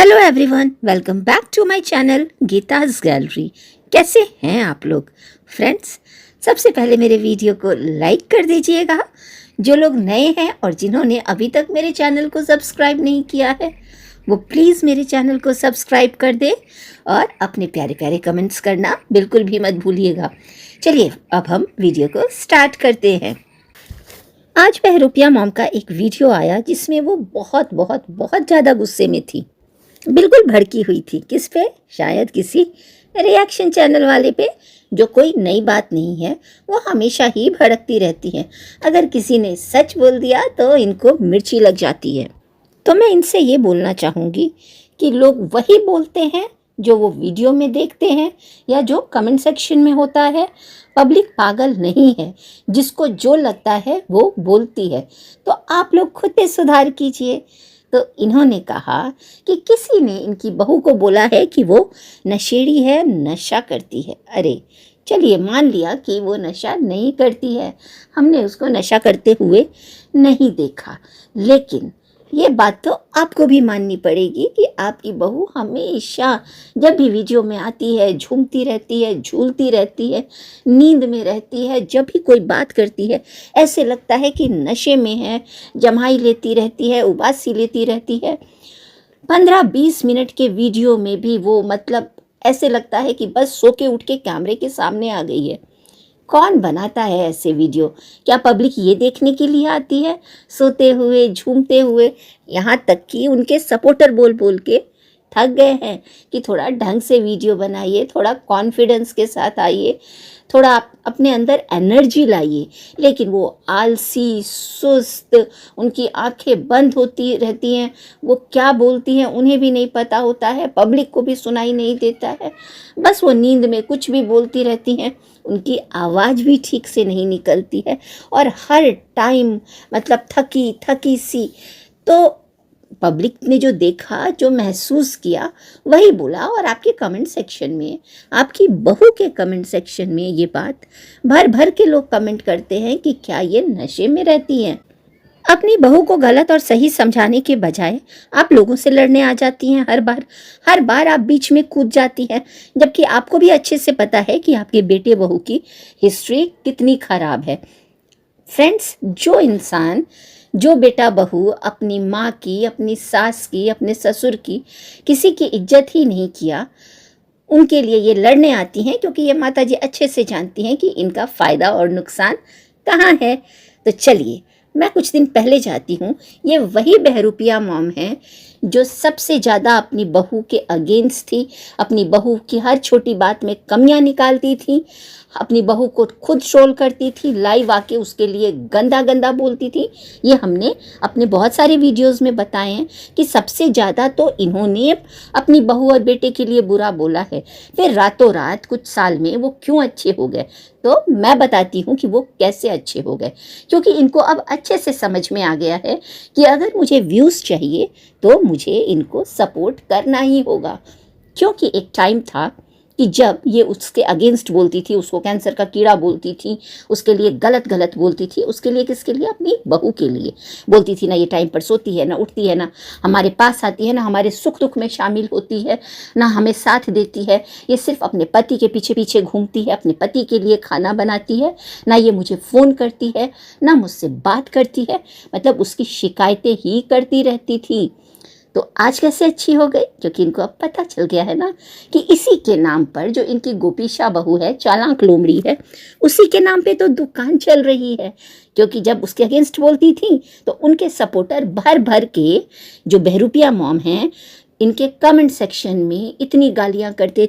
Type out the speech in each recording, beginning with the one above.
Hello everyone, welcome back to my channel Geeta's gallery. कैसे हैं आप लोग फ्रेंड्स? सबसे पहले मेरे वीडियो को लाइक कर दीजिएगा। जो लोग नए हैं और जिन्होंने अभी तक मेरे चैनल को सब्सक्राइब नहीं किया है वो प्लीज़ मेरे चैनल को सब्सक्राइब कर दे और अपने प्यारे प्यारे कमेंट्स करना बिल्कुल भी मत भूलिएगा। चलिए अब हम वीडियो को स्टार्ट करते हैं। आज बहरूपिया मॉम का एक वीडियो आया जिसमें वो बहुत बहुत बहुत ज़्यादा गुस्से में थी, बिल्कुल भड़की हुई थी। किस पे? शायद किसी रिएक्शन चैनल वाले पे, जो कोई नई बात नहीं है। वो हमेशा ही भड़कती रहती हैं। अगर किसी ने सच बोल दिया तो इनको मिर्ची लग जाती है। तो मैं इनसे ये बोलना चाहूँगी कि लोग वही बोलते हैं जो वो वीडियो में देखते हैं या जो कमेंट सेक्शन में होता है। पब्लिक पागल नहीं है, जिसको जो लगता है वो बोलती है। तो आप लोग खुद पे सुधार कीजिए। तो इन्होंने कहा कि किसी ने इनकी बहू को बोला है कि वो नशेड़ी है, नशा करती है। अरे चलिए मान लिया कि वो नशा नहीं करती है, हमने उसको नशा करते हुए नहीं देखा, लेकिन ये बात तो आपको भी माननी पड़ेगी कि आपकी बहू हमेशा जब भी वीडियो में आती है झूमती रहती है, झूलती रहती है, नींद में रहती है। जब भी कोई बात करती है ऐसे लगता है कि नशे में है, जमाई लेती रहती है, उबासी लेती रहती है। 15-20 मिनट के वीडियो में भी वो ऐसे लगता है कि बस सो के उठ के कैमरे के सामने आ गई है। कौन बनाता है ऐसे वीडियो? क्या पब्लिक ये देखने के लिए आती है? सोते हुए, झूमते हुए, यहाँ तक कि उनके सपोर्टर बोल बोल के थक गए हैं कि थोड़ा ढंग से वीडियो बनाइए, थोड़ा कॉन्फिडेंस के साथ आइए, थोड़ा आप अपने अंदर एनर्जी लाइए। लेकिन वो आलसी, सुस्त, उनकी आंखें बंद होती रहती हैं। वो क्या बोलती हैं उन्हें भी नहीं पता होता है, पब्लिक को भी सुनाई नहीं देता है। बस वो नींद में कुछ भी बोलती रहती हैं, उनकी आवाज़ भी ठीक से नहीं निकलती है और हर टाइम थकी थकी सी। तो पब्लिक ने जो देखा, जो महसूस किया, वही बोला। और आपके कमेंट सेक्शन में, आपकी बहू के कमेंट सेक्शन में ये बात भर भर के लोग कमेंट करते हैं कि क्या ये नशे में रहती हैं। अपनी बहू को गलत और सही समझाने के बजाय आप लोगों से लड़ने आ जाती हैं। हर बार आप बीच में कूद जाती हैं, जबकि आपको भी अच्छे से पता है कि आपके बेटे बहू की हिस्ट्री कितनी खराब है। फ्रेंड्स, जो बेटा बहू अपनी माँ की, अपनी सास की, अपने ससुर की, किसी की इज्जत ही नहीं किया, उनके लिए ये लड़ने आती हैं, क्योंकि ये माताजी अच्छे से जानती हैं कि इनका फ़ायदा और नुकसान कहाँ है। तो चलिए मैं कुछ दिन पहले जाती हूँ। ये वही बहरूपिया मॉम है जो सबसे ज़्यादा अपनी बहू के अगेंस्ट थी, अपनी बहू की हर छोटी बात में कमियां निकालती थी, अपनी बहू को खुद ट्रोल करती थी, लाइव आके उसके लिए गंदा गंदा बोलती थी। ये हमने अपने बहुत सारे वीडियोस में बताए हैं कि सबसे ज़्यादा तो इन्होंने अपनी बहू और बेटे के लिए बुरा बोला है। फिर रातों रात कुछ साल में वो क्यों अच्छे हो गए? तो मैं बताती हूँ कि वो कैसे अच्छे हो गए। क्योंकि इनको अब अच्छे से समझ में आ गया है कि अगर मुझे व्यूज़ चाहिए तो मुझे इनको सपोर्ट करना ही होगा। क्योंकि एक टाइम था कि जब ये उसके अगेंस्ट बोलती थी, उसको कैंसर का कीड़ा बोलती थी, उसके लिए गलत गलत बोलती थी। उसके लिए, किसके लिए? अपनी बहू के लिए बोलती थी। ना ये टाइम पर सोती है, ना उठती है, ना हमारे पास आती है, ना हमारे सुख दुख में शामिल होती है, ना हमें साथ देती है। ये सिर्फ अपने पति के पीछे पीछे घूमती है, अपने पति के लिए खाना बनाती है। ना ये मुझे फ़ोन करती है, ना मुझसे बात करती है, उसकी शिकायतें ही करती रहती थी। तो आज कैसे अच्छी हो गई? क्योंकि इनको अब पता चल गया है ना कि इसी के नाम पर, जो इनकी गोपीशा बहू है, चालाक लोमड़ी है, उसी के नाम पे तो दुकान चल रही है। क्योंकि जब उसके अगेंस्ट बोलती थी तो उनके सपोर्टर भर भर के, जो बहरूपिया मॉम हैं, इनके कमेंट सेक्शन में इतनी गालियां करते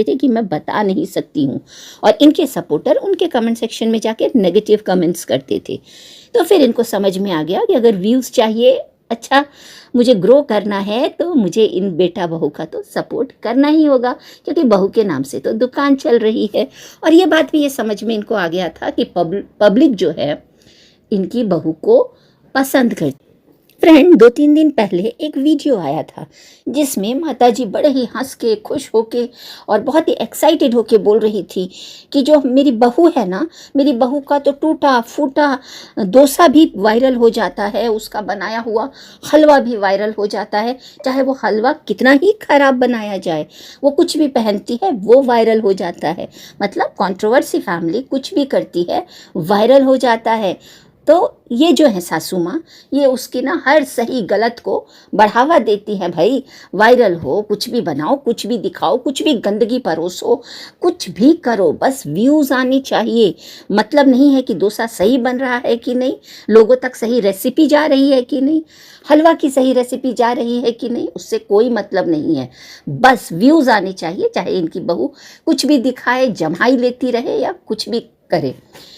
थे कि मैं बता नहीं सकती हूँ। और इनके सपोर्टर उनके कमेंट सेक्शन में जाके नेगेटिव कमेंट्स करते थे। तो फिर इनको समझ में आ गया कि अगर व्यूज़ चाहिए, अच्छा मुझे ग्रो करना है, तो मुझे इन बेटा बहू का तो सपोर्ट करना ही होगा, क्योंकि बहू के नाम से तो दुकान चल रही है। और ये बात भी ये समझ में इनको आ गया था कि पब्लिक जो है इनकी बहू को पसंद करती। फ्रेंड, 2-3 दिन पहले एक वीडियो आया था जिसमें माताजी बड़े ही हंस के, खुश होके और बहुत ही एक्साइटेड होके बोल रही थी कि जो मेरी बहू है ना, मेरी बहू का तो टूटा फूटा डोसा भी वायरल हो जाता है, उसका बनाया हुआ हलवा भी वायरल हो जाता है। चाहे वो हलवा कितना ही खराब बनाया जाए, वो कुछ भी पहनती है वो वायरल हो जाता है। मतलब कंट्रोवर्सी फैमिली कुछ भी करती है वायरल हो जाता है। तो ये जो है सासू माँ, ये उसकी ना हर सही गलत को बढ़ावा देती है। भाई वायरल हो, कुछ भी बनाओ, कुछ भी दिखाओ, कुछ भी गंदगी परोसो, कुछ भी करो, बस व्यूज़ आनी चाहिए। मतलब नहीं है कि डोसा सही बन रहा है कि नहीं, लोगों तक सही रेसिपी जा रही है कि नहीं, हलवा की सही रेसिपी जा रही है कि नहीं, उससे कोई मतलब नहीं है। बस व्यूज़ आने चाहिए। चाहे इनकी बहू कुछ भी दिखाए, जमाई लेती रहे या कुछ भी करे,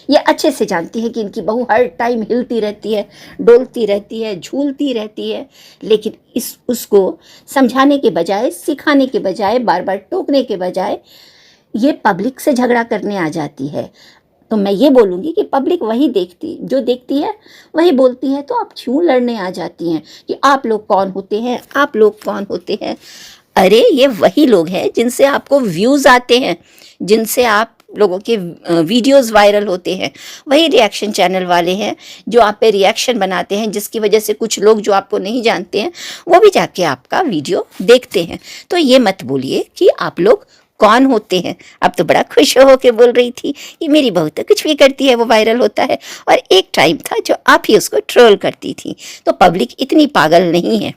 ये अच्छे से जानती है कि इनकी बहू हर टाइम हिलती रहती है, डोलती रहती है, झूलती रहती है। लेकिन उसको समझाने के बजाय, सिखाने के बजाय, बार बार टोकने के बजाय ये पब्लिक से झगड़ा करने आ जाती है। तो मैं ये बोलूँगी कि पब्लिक वही देखती है वही बोलती है। तो आप क्यों लड़ने आ जाती हैं कि आप लोग कौन होते हैं, आप लोग कौन होते हैं? अरे ये वही लोग हैं जिनसे आपको व्यूज़ आते हैं, जिनसे आप लोगों के वीडियोस वायरल होते हैं। वही रिएक्शन चैनल वाले हैं जो आप पे रिएक्शन बनाते हैं, जिसकी वजह से कुछ लोग जो आपको नहीं जानते हैं वो भी जाके आपका वीडियो देखते हैं। तो ये मत बोलिए कि आप लोग कौन होते हैं। अब तो बड़ा खुश हो के बोल रही थी कि मेरी बहू तो कुछ भी करती है वो वायरल होता है। और एक टाइम था जो आप ही उसको ट्रोल करती थी। तो पब्लिक इतनी पागल नहीं है।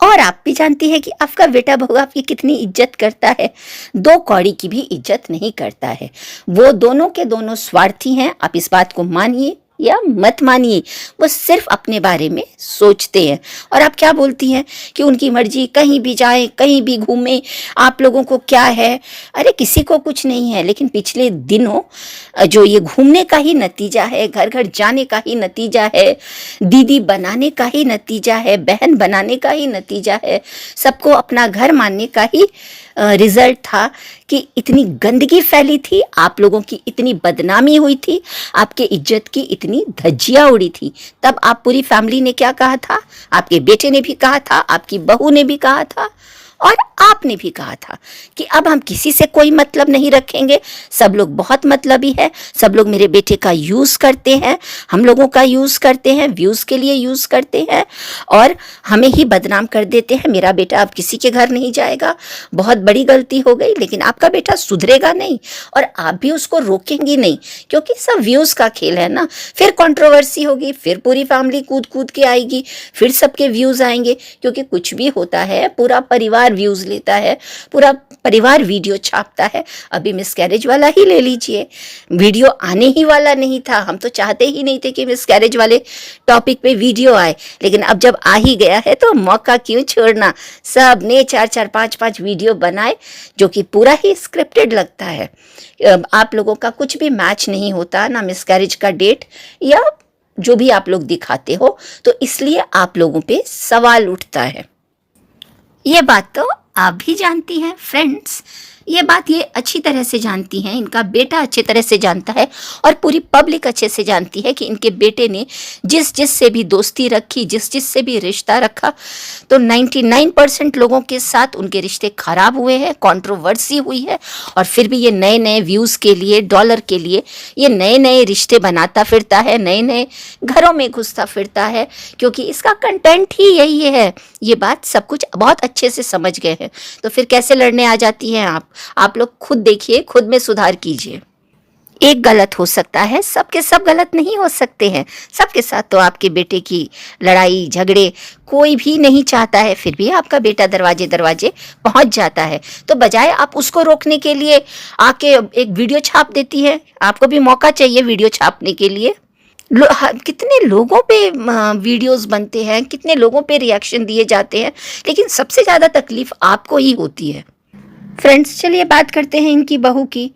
और आप भी जानती है कि आपका बेटा बहू आपकी कितनी इज्जत करता है, 2 कौड़ी की भी इज्जत नहीं करता है। वो दोनों के दोनों स्वार्थी हैं। आप इस बात को मानिए या मत मानिए, वो सिर्फ अपने बारे में सोचते हैं। और आप क्या बोलती हैं कि उनकी मर्जी, कहीं भी जाएं, कहीं भी घूमें, आप लोगों को क्या है? अरे किसी को कुछ नहीं है। लेकिन पिछले दिनों जो ये घूमने का ही नतीजा है, घर घर जाने का ही नतीजा है, दीदी बनाने का ही नतीजा है, बहन बनाने का ही नतीजा है, सबको अपना घर मानने का ही रिजल्ट था कि इतनी गंदगी फैली थी, आप लोगों की इतनी बदनामी हुई थी, आपके इज्जत की इतनी धज्जियां उड़ी थी। तब आप पूरी फैमिली ने क्या कहा था? आपके बेटे ने भी कहा था, आपकी बहू ने भी कहा था और आपने भी कहा था कि अब हम किसी से कोई मतलब नहीं रखेंगे, सब लोग बहुत मतलबी है, सब लोग मेरे बेटे का यूज़ करते हैं, हम लोगों का यूज़ करते हैं, व्यूज़ के लिए यूज़ करते हैं और हमें ही बदनाम कर देते हैं। मेरा बेटा अब किसी के घर नहीं जाएगा, बहुत बड़ी गलती हो गई। लेकिन आपका बेटा सुधरेगा नहीं और आप भी उसको रोकेंगी नहीं, क्योंकि सब व्यूज़ का खेल है ना। फिर कंट्रोवर्सी होगी, फिर पूरी फैमिली कूद कूद के आएगी, फिर सबके व्यूज़ आएंगे। क्योंकि कुछ भी होता है पूरा परिवार व्यूज लेता है, पूरा परिवार वीडियो छापता है। अभी मिसकैरेज वाला ही ले लीजिए, वीडियो आने ही वाला नहीं था। हम तो चाहते ही नहीं थे कि मिसकैरेज वाले टॉपिक पे वीडियो आए, लेकिन अब जब आ ही गया है तो मौका क्यों छोड़ना। सब ने 4-4, 5-5 वीडियो बनाए जो कि पूरा ही स्क्रिप्टेड लगता है। आप लोगों का कुछ भी मैच नहीं होता, ना मिसकैरेज का डेट या जो भी आप लोग दिखाते हो, तो इसलिए आप लोगों पे सवाल उठता है। ये बात तो आप भी जानती हैं फ्रेंड्स, ये बात ये अच्छी तरह से जानती हैं, इनका बेटा अच्छी तरह से जानता है और पूरी पब्लिक अच्छे से जानती है कि इनके बेटे ने जिस से भी दोस्ती रखी, जिस से भी रिश्ता रखा, तो 99% लोगों के साथ उनके रिश्ते खराब हुए हैं, कंट्रोवर्सी हुई है। और फिर भी ये नए नए व्यूज़ के लिए, डॉलर के लिए ये नए नए रिश्ते बनाता फिरता है, नए नए घरों में घुसता फिरता है, क्योंकि इसका कंटेंट ही यही है। ये बात सब कुछ बहुत अच्छे से समझ गए हैं। तो फिर कैसे लड़ने आ जाती हैं आप लोग खुद देखिए, खुद में सुधार कीजिए। एक गलत हो सकता है, सबके सब गलत नहीं हो सकते हैं। सबके साथ तो आपके बेटे की लड़ाई झगड़े कोई भी नहीं चाहता है, फिर भी आपका बेटा दरवाजे दरवाजे पहुंच जाता है। तो बजाय आप उसको रोकने के लिए आके एक वीडियो छाप देती है। आपको भी मौका चाहिए वीडियो छापने के लिए। कितने लोगों पे वीडियोस बनते हैं, कितने लोगों पे रिएक्शन दिए जाते हैं, लेकिन सबसे ज़्यादा तकलीफ आपको ही होती है। फ्रेंड्स, चलिए बात करते हैं इनकी बहू की।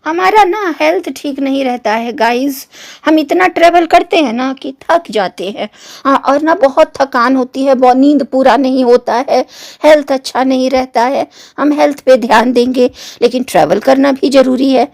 हमारा ना हेल्थ ठीक नहीं रहता है गाइस, हम इतना ट्रैवल करते हैं ना कि थक जाते हैं। हाँ, और ना बहुत थकान होती है, बहुत नींद पूरा नहीं होता है, हेल्थ अच्छा नहीं रहता है। हम हेल्थ पे ध्यान देंगे, लेकिन ट्रैवल करना भी ज़रूरी है।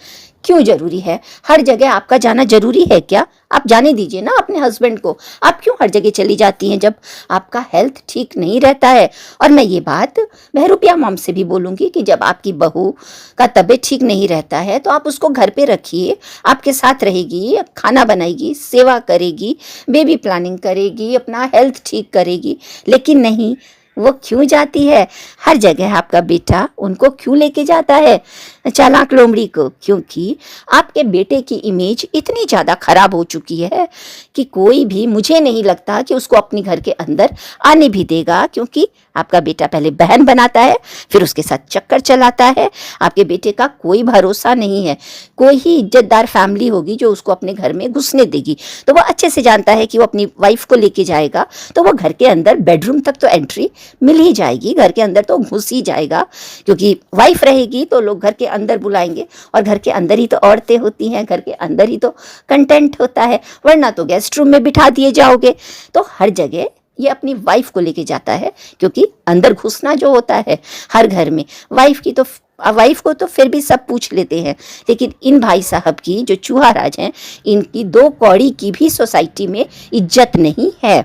क्यों जरूरी है? हर जगह आपका जाना जरूरी है क्या? आप जाने दीजिए ना अपने हस्बैंड को। आप क्यों हर जगह चली जाती हैं जब आपका हेल्थ ठीक नहीं रहता है? और मैं ये बात बहरूपिया मॉम से भी बोलूँगी कि जब आपकी बहू का तबीयत ठीक नहीं रहता है तो आप उसको घर पे रखिए, आपके साथ रहेगी, खाना बनाएगी, सेवा करेगी, बेबी प्लानिंग करेगी, अपना हेल्थ ठीक करेगी। लेकिन नहीं, वो क्यों जाती है हर जगह? आपका बेटा उनको क्यों लेके जाता है, चालाक लोमड़ी को? क्योंकि आपके बेटे की इमेज इतनी ज़्यादा खराब हो चुकी है कि कोई भी, मुझे नहीं लगता कि उसको अपने घर के अंदर आने भी देगा, क्योंकि आपका बेटा पहले बहन बनाता है, फिर उसके साथ चक्कर चलाता है। आपके बेटे का कोई भरोसा नहीं है। कोई ही इज्जतदार फैमिली होगी जो उसको अपने घर में घुसने देगी। तो वो अच्छे से जानता है कि वो अपनी वाइफ को लेके जाएगा तो वो घर के अंदर बेडरूम तक तो एंट्री मिल ही जाएगी, घर के अंदर तो घुस ही जाएगा, क्योंकि वाइफ रहेगी तो लोग घर के अंदर बुलाएंगे, और घर के अंदर ही तो औरतें होती हैं, घर के अंदर ही तो कंटेंट होता है, वरना तो गेस्ट रूम में बिठा दिए जाओगे। तो हर जगह ये अपनी वाइफ को लेके जाता है, क्योंकि अंदर घुसना जो होता है हर घर में, वाइफ को तो फिर भी सब पूछ लेते हैं, लेकिन इन भाई साहब की जो चूहा राज हैं, इनकी 2 कौड़ी की भी सोसाइटी में इज्जत नहीं है।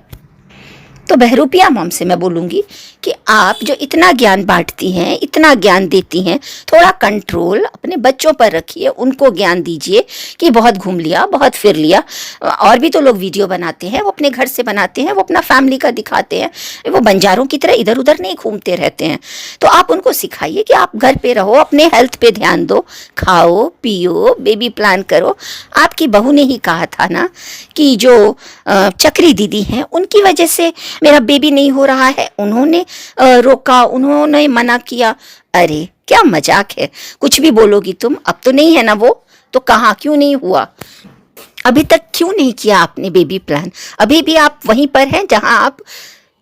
तो बहरूपिया मॉम से मैं बोलूँगी कि आप जो इतना ज्ञान बांटती हैं, इतना ज्ञान देती हैं, थोड़ा कंट्रोल अपने बच्चों पर रखिए, उनको ज्ञान दीजिए कि बहुत घूम लिया, बहुत फिर लिया। और भी तो लोग वीडियो बनाते हैं, वो अपने घर से बनाते हैं, वो अपना फैमिली का दिखाते हैं, वो बंजारों की तरह इधर उधर नहीं घूमते रहते हैं। तो आप उनको सिखाइए कि आप घर पे रहो, अपने हेल्थ पे ध्यान दो, खाओ पियो, बेबी प्लान करो। आपकी बहू ने ही कहा था ना कि जो चक्री दीदी हैं उनकी वजह से मेरा बेबी नहीं हो रहा है, उन्होंने रोका, उन्होंने मना किया। अरे क्या मजाक है, कुछ भी बोलोगी तुम। अब तो नहीं है ना वो, तो कहाँ, क्यों नहीं हुआ? अभी तक क्यों नहीं किया आपने बेबी प्लान? अभी भी आप वहीं पर हैं जहां आप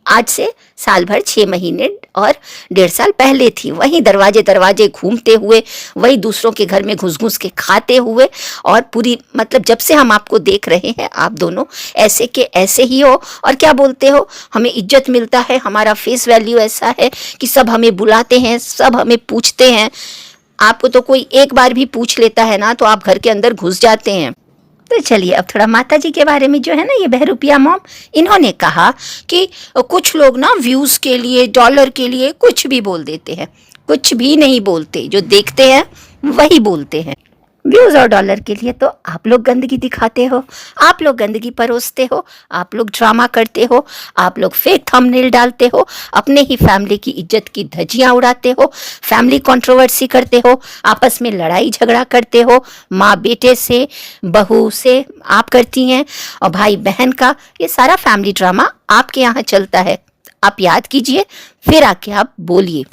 आज से साल भर 6 महीने और 1.5 साल पहले थी, वहीं दरवाजे दरवाजे घूमते हुए, वही दूसरों के घर में घुस घुस के खाते हुए, और पूरी मतलब जब से हम आपको देख रहे हैं आप दोनों ऐसे के ऐसे ही हो। और क्या बोलते हो, हमें इज्जत मिलता है, हमारा फेस वैल्यू ऐसा है कि सब हमें बुलाते हैं, सब हमें पूछते हैं। आपको तो कोई एक बार भी पूछ लेता है ना तो आप घर के अंदर घुस जाते हैं। तो चलिए अब थोड़ा माता जी के बारे में जो है ना, ये बहरूपिया मॉम, इन्होंने कहा कि कुछ लोग ना व्यूज़ के लिए, डॉलर के लिए कुछ भी बोल देते हैं। कुछ भी नहीं बोलते, जो देखते हैं वही बोलते हैं। व्यूज़ और डॉलर के लिए तो आप लोग गंदगी दिखाते हो, आप लोग गंदगी परोसते हो, आप लोग ड्रामा करते हो, आप लोग फेक थंबनेल डालते हो, अपने ही फैमिली की इज्जत की धज्जियां उड़ाते हो, फैमिली कंट्रोवर्सी करते हो, आपस में लड़ाई झगड़ा करते हो, माँ बेटे से, बहू से आप करती हैं, और भाई बहन का, ये सारा फैमिली ड्रामा आपके यहाँ चलता है। आप याद कीजिए, फिर आके आप बोलिए।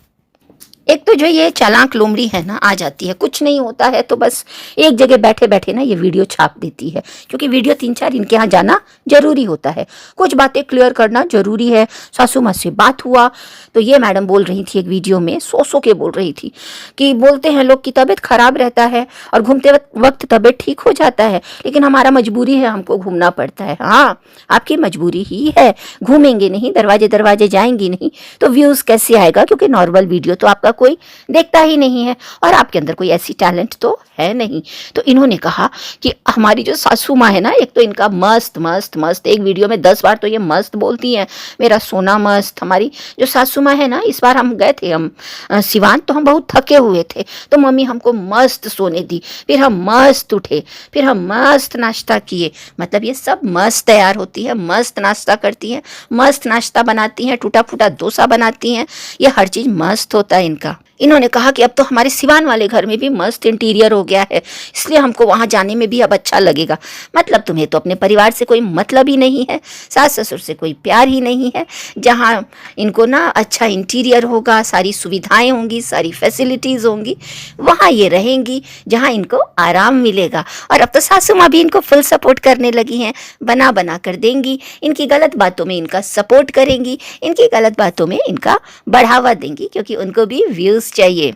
एक तो जो ये चालाक लोमड़ी है ना, आ जाती है, कुछ नहीं होता है तो बस एक जगह बैठे बैठे ना ये वीडियो छाप देती है, क्योंकि वीडियो 3-4 इनके यहाँ जाना जरूरी होता है, कुछ बातें क्लियर करना जरूरी है। सासू माँ से बात हुआ तो ये मैडम बोल रही थी एक वीडियो में, सो के बोल रही थी कि बोलते हैं लोग की तबीयत खराब रहता है और घूमते वक्त तबीयत ठीक हो जाता है, लेकिन हमारा मजबूरी है, हमको घूमना पड़ता है। हाँ, आपकी मजबूरी ही है, घूमेंगे नहीं, दरवाजे दरवाजे जाएंगी नहीं तो व्यूज़ कैसे आएगा? क्योंकि नॉर्मल वीडियो तो आपका कोई देखता ही नहीं है, और आपके अंदर कोई ऐसी टैलेंट तो है नहीं। तो इन्होंने कहा कि हमारी जो सासू माँ है ना, एक तो इनका मस्त मस्त मस्त, एक वीडियो में 10 बार तो ये मस्त बोलती हैं, मेरा सोना मस्त। हमारी जो सासू माँ है ना, इस बार हम गए थे सिवान, तो हम बहुत थके हुए थे, तो मम्मी हमको मस्त सोने दी, फिर हम मस्त उठे, फिर हम मस्त नाश्ता किए। मतलब ये सब मस्त तैयार होती है, मस्त नाश्ता करती हैं, मस्त नाश्ता बनाती हैं, टूटा फूटा डोसा बनाती हैं, ये हर चीज़ मस्त होता है इनका। इन्होंने कहा कि अब तो हमारे सिवान वाले घर में भी मस्त इंटीरियर हो गया है, इसलिए हमको वहाँ जाने में भी अब अच्छा लगेगा। मतलब तुम्हें तो अपने परिवार से कोई मतलब ही नहीं है, सास ससुर से कोई प्यार ही नहीं है। जहाँ इनको ना अच्छा इंटीरियर होगा, सारी सुविधाएं होंगी, सारी फैसिलिटीज़ होंगी, वहाँ ये रहेंगी जहाँ इनको आराम मिलेगा। और अब तो सासू माँ भी इनको फुल सपोर्ट करने लगी हैं, बना बना कर देंगी, इनकी गलत बातों में इनका सपोर्ट करेंगी, इनकी गलत बातों में इनका बढ़ावा देंगी, क्योंकि उनको भी व्यूज़ चाहिए।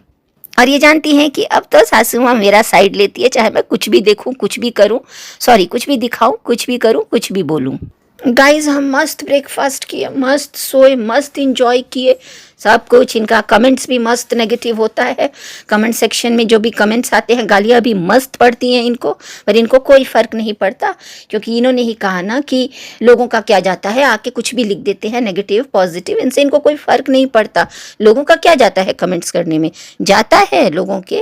और ये जानती हैं कि अब तो सासू माँ मेरा साइड लेती है, चाहे मैं कुछ भी देखूं, कुछ भी करूं, कुछ भी दिखाऊं, कुछ भी करूं, कुछ भी बोलूं। गाइज, हम मस्त ब्रेकफास्ट किए, मस्त सोए, मस्त इंजॉय किए, सब कुछ। इनका कमेंट्स भी मस्त नेगेटिव होता है। कमेंट सेक्शन में जो भी कमेंट्स आते हैं, गालियाँ भी मस्त पड़ती हैं इनको, पर इनको कोई फ़र्क नहीं पड़ता, क्योंकि इन्होंने ही कहा ना कि लोगों का क्या जाता है, आके कुछ भी लिख देते हैं नेगेटिव पॉजिटिव, इनसे इनको कोई फ़र्क नहीं पड़ता। लोगों का क्या जाता है कमेंट्स करने में, जाता है लोगों के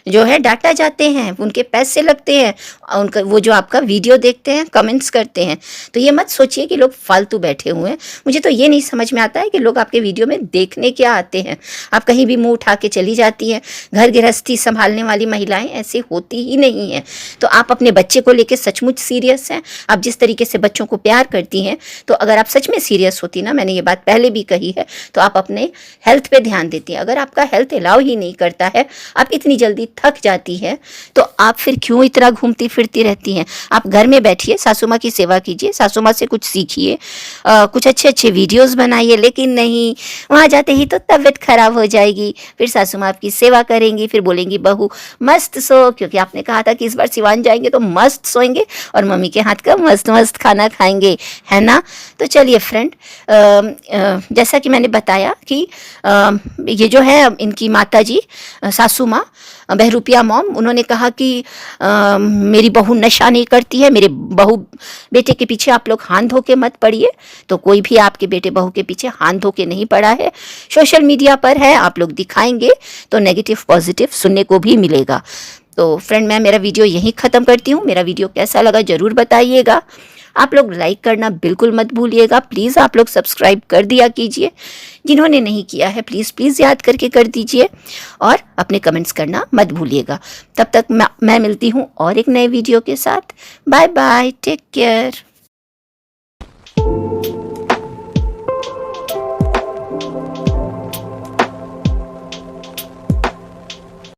जो है डाटा जाते हैं, उनके पैसे लगते हैं, उनका वो जो आपका वीडियो देखते हैं, कमेंट्स करते हैं। तो ये मत सोचिए कि लोग फालतू बैठे हुए हैं। मुझे तो ये नहीं समझ में आता है कि लोग आपके वीडियो में देखने क्या आते हैं। आप कहीं भी मुंह उठा के चली जाती हैं। घर गृहस्थी संभालने वाली महिलाएं ऐसी होती ही नहीं हैं। तो आप अपने बच्चे को लेकर सचमुच सीरियस हैं। आप जिस तरीके से बच्चों को प्यार करती हैं, तो अगर आप सच में सीरियस होती ना, मैंने ये बात पहले भी कही है, तो आप अपने हेल्थ पे ध्यान देती हैं। अगर आपका हेल्थ अलाउ ही नहीं करता है, आप इतनी जल्दी थक जाती है, तो आप फिर क्यों इतना घूमती फिरती रहती हैं। आप घर में बैठिए, सासू माँ की सेवा कीजिए, सासू माँ से कुछ सीखिए, कुछ अच्छे अच्छे वीडियोस बनाइए। लेकिन नहीं, वहाँ जाते ही तो तबीयत खराब हो जाएगी, फिर सासू माँ आपकी सेवा करेंगी, फिर बोलेंगी बहू मस्त सो, क्योंकि आपने कहा था कि इस बार सिवान जाएंगे तो मस्त सोएंगे और मम्मी के हाथ का मस्त मस्त खाना खाएंगे, है ना। तो चलिए फ्रेंड, जैसा कि मैंने बताया कि ये जो है इनकी माता जी, सासू माँ, बहरूपिया मॉम, उन्होंने कहा कि मेरी बहू नशा नहीं करती है, मेरे बहू बेटे के पीछे आप लोग हाथ धो के मत पड़िए। तो कोई भी आपके बेटे बहू के पीछे हाथ धो के नहीं पड़ा है, सोशल मीडिया पर है, आप लोग दिखाएंगे तो नेगेटिव पॉजिटिव सुनने को भी मिलेगा। तो फ्रेंड, मैं मेरा वीडियो यहीं ख़त्म करती हूँ। मेरा वीडियो कैसा लगा ज़रूर बताइएगा। आप लोग लाइक करना बिल्कुल मत भूलिएगा। प्लीज़ आप लोग सब्सक्राइब कर दिया कीजिए। जिन्होंने नहीं किया है प्लीज़ प्लीज़ याद करके कर दीजिए, और अपने कमेंट्स करना मत भूलिएगा। तब तक मैं मिलती हूँ और एक नए वीडियो के साथ। Bye bye, take care.